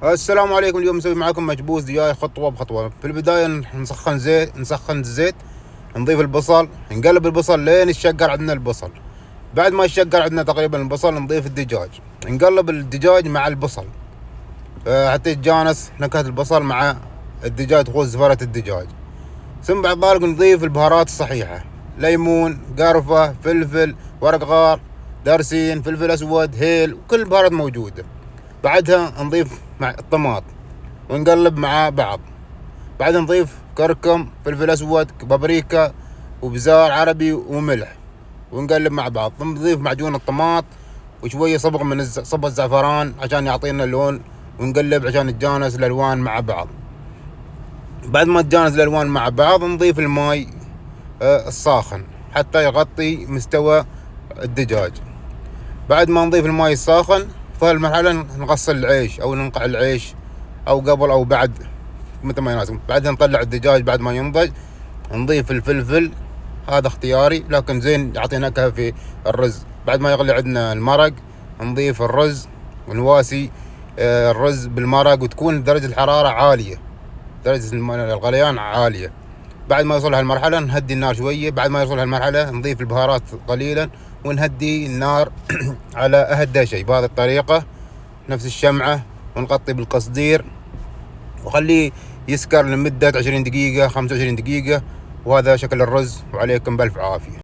السلام عليكم. اليوم نسوي معاكم مكبوس دجاج خطوة بخطوة. في البداية نسخن زيت، نضيف البصل، نقلب البصل لين يتشقر عندنا البصل. بعد ما يتشقر عندنا تقريبا البصل نضيف الدجاج، نقلب الدجاج مع البصل حتى يتجانس نكهة البصل مع الدجاج، تخوض زفرة الدجاج. ثم بعد ذلك نضيف البهارات الصحيحة: ليمون، قرفة، فلفل، ورق غار، دارسين، فلفل أسود، هيل، وكل البهارات موجودة. بعدها نضيف مع الطماط ونقلب مع بعض. بعدها نضيف كركم، فلفل أسود، بابريكا، وبزار عربي، وملح، ونقلب مع بعض. ثم نضيف معجون الطماط وشوية صبغ من صبغ الزعفران عشان يعطينا اللون، ونقلب عشان يتجانس الألوان مع بعض. بعد ما تجانس الألوان مع بعض نضيف الماء الساخن حتى يغطي مستوى الدجاج. بعد ما نضيف الماء الساخن في هالمرحلة نغسل العيش أو ننقع العيش، أو قبل أو بعد متى ما يناسب. بعدها نطلع الدجاج بعد ما ينضج، نضيف الفلفل، هذا اختياري لكن زين يعطي نكهة في الرز. بعد ما يغلي عندنا المرق نضيف الرز ونواسي الرز بالمرق، وتكون درجة الحرارة عالية، درجة الغليان عالية. بعد ما يوصل هالمرحلة نهدي النار شوية. بعد ما يوصل هالمرحلة نضيف البهارات قليلا ونهدي النار على أهدى شيء بهذه الطريقة، نفس الشمعة، ونغطي بالقصدير وخليه يسكر لمدة 20 دقيقة 25 دقيقة. وهذا شكل الرز، وعليكم بألف عافية.